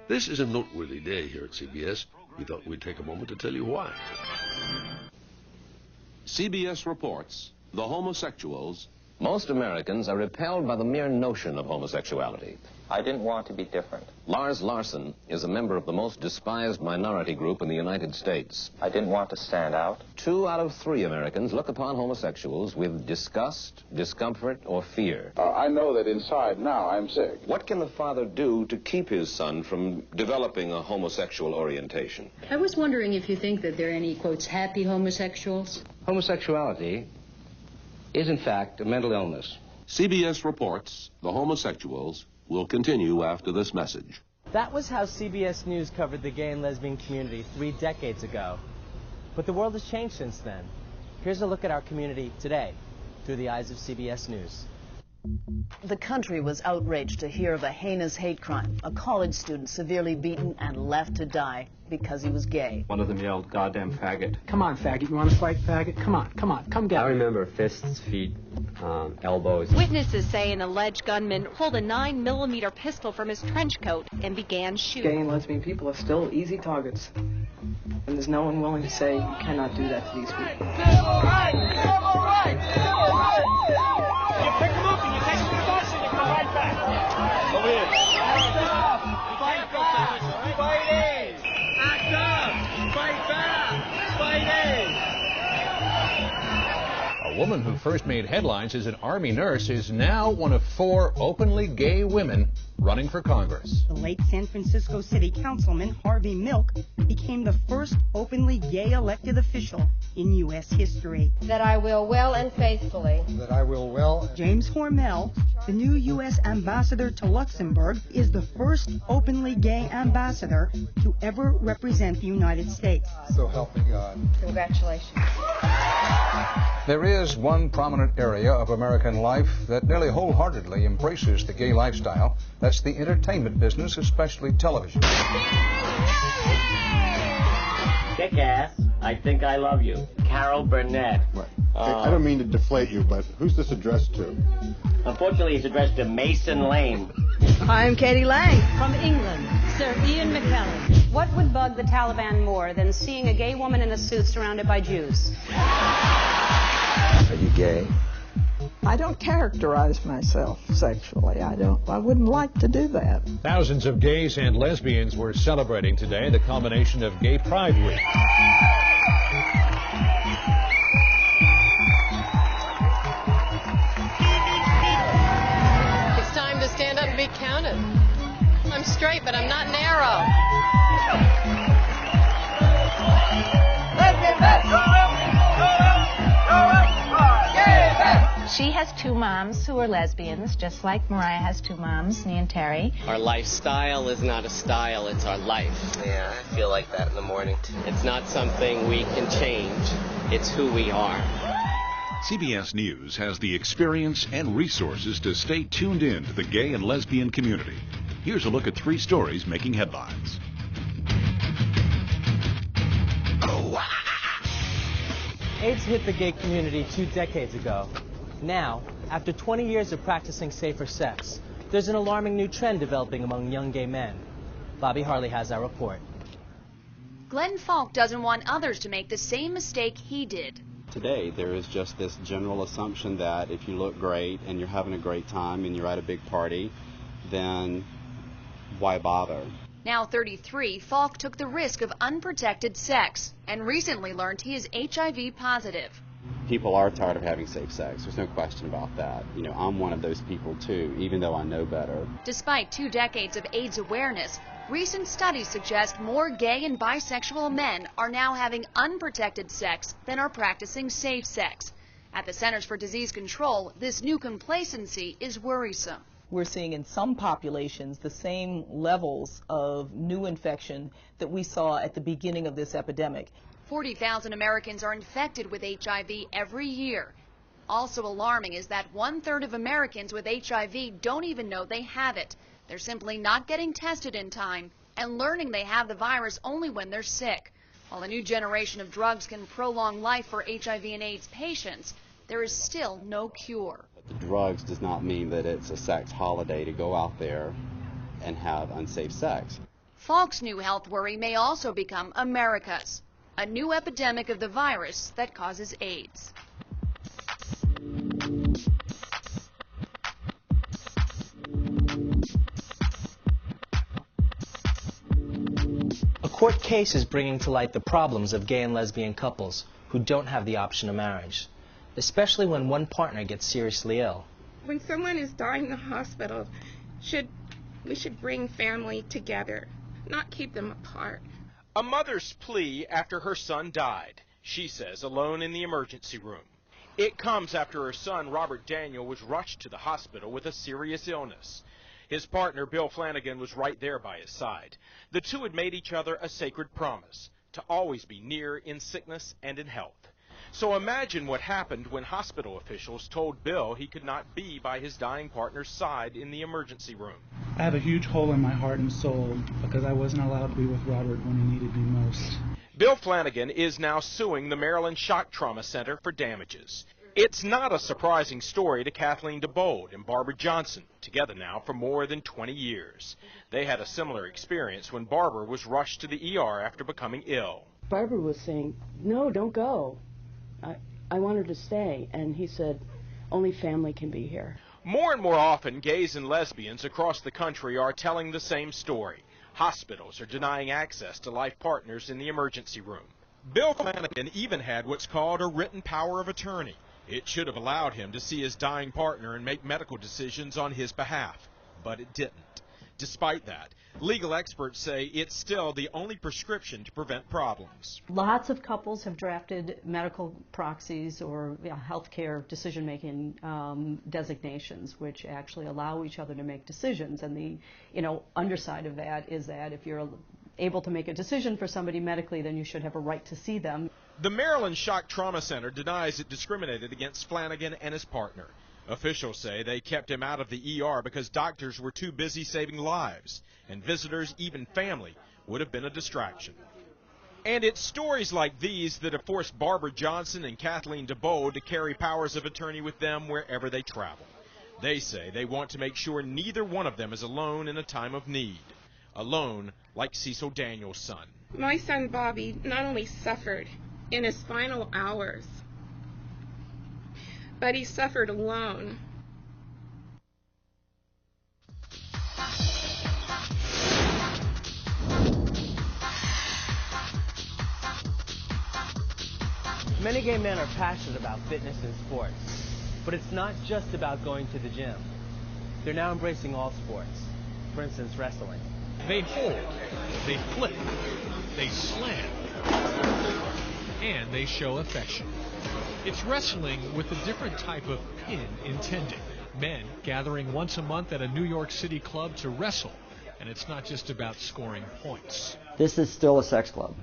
This is a noteworthy day here at CBS. We thought we'd take a moment to tell you why. CBS reports the homosexuals. Most Americans are repelled by the mere notion of homosexuality. I didn't want to be different. Lars Larson is a member of the most despised minority group in the United States. I didn't want to stand out. 2 out of 3 Americans look upon homosexuals with disgust, discomfort, or fear. I know that inside now I'm sick. What can the father do to keep his son from developing a homosexual orientation? I was wondering if you think that there are any, quotes, happy homosexuals? Homosexuality is, in fact, a mental illness. CBS reports the homosexuals will continue after this message. That was how CBS News covered the gay and lesbian community 3 decades ago. But the world has changed since then. Here's a look at our community today through the eyes of CBS News. The country was outraged to hear of a heinous hate crime. A college student severely beaten and left to die because he was gay. One of them yelled, "Goddamn faggot." Come on, faggot. You want to fight, faggot? Come on, come get it. I remember fists, feet, elbows. Witnesses say an alleged gunman pulled a 9mm pistol from his trench coat and began shooting. Gay and lesbian people are still easy targets. And there's no one willing to say you cannot do that to these people. Civil rights! Civil rights! Civil rights! You pick them up and you take them to the bus and you come right back. Over here. Act up! Fight back! Fight AIDS! Act up! Fight back! Fight AIDS! A woman who first made headlines as an Army nurse is now one of 4 openly gay women running for Congress. The late San Francisco City Councilman Harvey Milk became the first openly gay elected official in U.S. history. That I will well and faithfully. That I will well. James Hormel, the new U.S. ambassador to Luxembourg, is the first openly gay ambassador to ever represent the United States. So help me God. Congratulations. There is one prominent area of American life that nearly wholeheartedly embraces the gay lifestyle. That's the entertainment business, especially television. Kick ass. I think I love you. Carol Burnett. Right. I don't mean to deflate you, but who's this addressed to? Unfortunately, it's addressed to Mason Lane. I'm Katie Lang. From England, Sir Ian McKellen. What would bug the Taliban more than seeing a gay woman in a suit surrounded by Jews? Are you gay? I don't characterize myself sexually. I wouldn't like to do that. Thousands of gays and lesbians were celebrating today the culmination of Gay Pride Week. It's time to stand up and be counted. I'm straight, but I'm not narrow. She has 2 moms who are lesbians, just like Mariah has 2 moms, me and Terry. Our lifestyle is not a style, it's our life. Yeah, I feel like that in the morning, too. It's not something we can change, it's who we are. CBS News has the experience and resources to stay tuned in to the gay and lesbian community. Here's a look at 3 stories making headlines. AIDS hit the gay community 2 decades ago. Now, after 20 years of practicing safer sex, there's an alarming new trend developing among young gay men. Bobby Harley has our report. Glenn Falk doesn't want others to make the same mistake he did. Today, there is just this general assumption that if you look great and you're having a great time and you're at a big party, then why bother? Now 33, Falk took the risk of unprotected sex and recently learned he is HIV positive. People are tired of having safe sex. There's no question about that. You know, I'm one of those people too, even though I know better. Despite 2 decades of AIDS awareness, recent studies suggest more gay and bisexual men are now having unprotected sex than are practicing safe sex. At the Centers for Disease Control, this new complacency is worrisome. We're seeing in some populations the same levels of new infection that we saw at the beginning of this epidemic. 40,000 Americans are infected with HIV every year. Also alarming is that 1/3 of Americans with HIV don't even know they have it. They're simply not getting tested in time and learning they have the virus only when they're sick. While a new generation of drugs can prolong life for HIV and AIDS patients, there is still no cure. The drugs does not mean that it's a sex holiday to go out there and have unsafe sex. Falk's new health worry may also become America's, a new epidemic of the virus that causes AIDS. A court case is bringing to light the problems of gay and lesbian couples who don't have the option of marriage, especially when one partner gets seriously ill. When someone is dying in the hospital, we should bring family together, not keep them apart. A mother's plea after her son died, she says, alone in the emergency room. It comes after her son, Robert Daniel, was rushed to the hospital with a serious illness. His partner, Bill Flanagan, was right there by his side. The two had made each other a sacred promise to always be near in sickness and in health. So imagine what happened when hospital officials told Bill he could not be by his dying partner's side in the emergency room. I have a huge hole in my heart and soul because I wasn't allowed to be with Robert when he needed me most. Bill Flanagan is now suing the Maryland Shock Trauma Center for damages. It's not a surprising story to Kathleen DeBold and Barbara Johnson, together now for more than 20 years. They had a similar experience when Barbara was rushed to the ER after becoming ill. Barbara was saying, "No, don't go. I want her to stay." And he said, "Only family can be here." More and more often, gays and lesbians across the country are telling the same story. Hospitals are denying access to life partners in the emergency room. Bill Flanagan even had what's called a written power of attorney. It should have allowed him to see his dying partner and make medical decisions on his behalf, but it didn't. Despite that, legal experts say it's still the only prescription to prevent problems. Lots of couples have drafted medical proxies or healthcare decision-making designations, which actually allow each other to make decisions. And the underside of that is that if you're able to make a decision for somebody medically, then you should have a right to see them. The Maryland Shock Trauma Center denies it discriminated against Flanagan and his partner. Officials say they kept him out of the ER because doctors were too busy saving lives, and visitors, even family, would have been a distraction. And it's stories like these that have forced Barbara Johnson and Kathleen DeBold to carry powers of attorney with them wherever they travel. They say they want to make sure neither one of them is alone in a time of need. Alone like Cecil Daniel's son. My son Bobby not only suffered in his final hours, but he suffered alone. Many gay men are passionate about fitness and sports, but it's not just about going to the gym. They're now embracing all sports, for instance, wrestling. They hold, they flip, they slam, and they show affection. It's wrestling with a different type of pin intended. Men gathering once a month at a New York City club to wrestle, and it's not just about scoring points. This is still a sex club.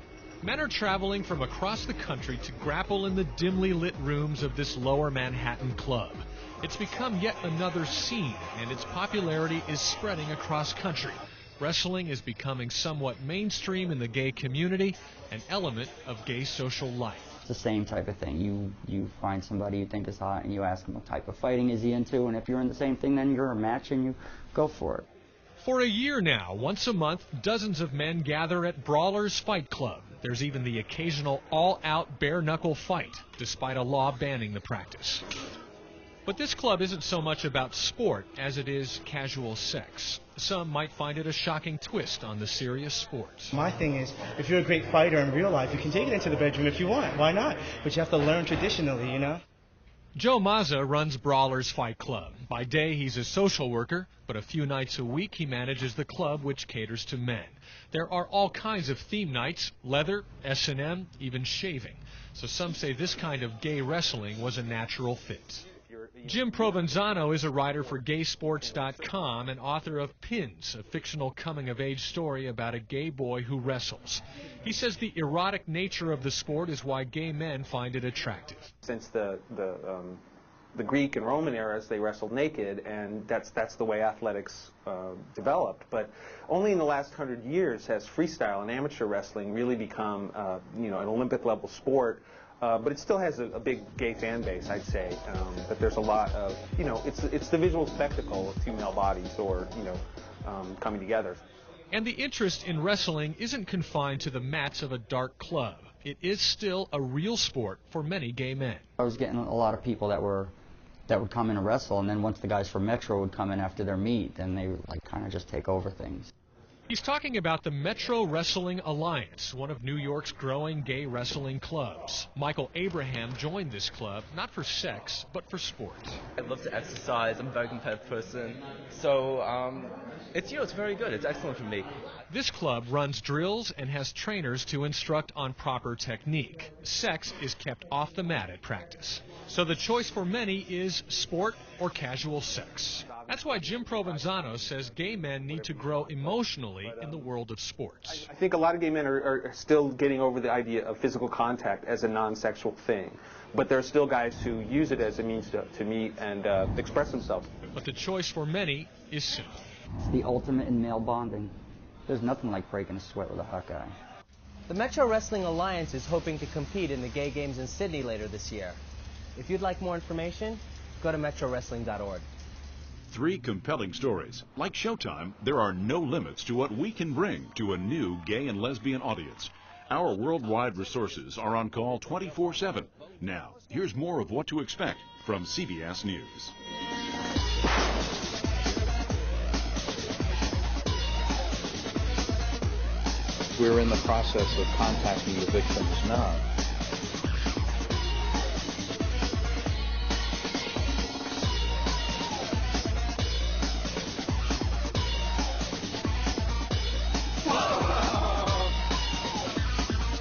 Men are traveling from across the country to grapple in the dimly lit rooms of this lower Manhattan club. It's become yet another scene, and its popularity is spreading across country. Wrestling is becoming somewhat mainstream in the gay community, an element of gay social life. It's the same type of thing. You find somebody you think is hot and you ask him what type of fighting is he into, and if you're in the same thing, then you're a match and you go for it. For a year now, once a month, dozens of men gather at Brawlers Fight Club. There's even the occasional all-out bare-knuckle fight, despite a law banning the practice. But this club isn't so much about sport as it is casual sex. Some might find it a shocking twist on the serious sport. My thing is, if you're a great fighter in real life, you can take it into the bedroom if you want. Why not? But you have to learn traditionally, you know? Joe Mazza runs Brawlers Fight Club. By day, he's a social worker, but a few nights a week, he manages the club, which caters to men. There are all kinds of theme nights, leather, S&M, even shaving. So some say this kind of gay wrestling was a natural fit. Jim Provenzano is a writer for gaysports.com and author of Pins, a fictional coming-of-age story about a gay boy who wrestles. He says the erotic nature of the sport is why gay men find it attractive. Since the Greek and Roman eras, they wrestled naked, and that's the way athletics developed. But only in the last 100 years has freestyle and amateur wrestling really become an Olympic-level sport. But it still has a big gay fan base, I'd say. But there's a lot of, it's the visual spectacle of two male bodies, or coming together. And the interest in wrestling isn't confined to the mats of a dark club. It is still a real sport for many gay men. I was getting a lot of people that would come in and wrestle, and then once the guys from Metro would come in after their meet, then they would like kind of just take over things. He's talking about the Metro Wrestling Alliance, one of New York's growing gay wrestling clubs. Michael Abraham joined this club not for sex, but for sport. I love to exercise. I'm a very competitive person. So it's very good. It's excellent for me. This club runs drills and has trainers to instruct on proper technique. Sex is kept off the mat at practice. So the choice for many is sport or casual sex. That's why Jim Provenzano says gay men need to grow emotionally in the world of sports. I think a lot of gay men are still getting over the idea of physical contact as a non-sexual thing. But there are still guys who use it as a means to meet and express themselves. But the choice for many is simple. It's the ultimate in male bonding. There's nothing like breaking a sweat with a hot guy. The Metro Wrestling Alliance is hoping to compete in the Gay Games in Sydney later this year. If you'd like more information, go to metrowrestling.org. 3 compelling stories. Like Showtime, there are no limits to what we can bring to a new gay and lesbian audience. Our worldwide resources are on call 24/7. Now, here's more of what to expect from CBS News. We're in the process of contacting the victims now.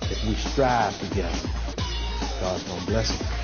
If we strive together, God's going to bless us.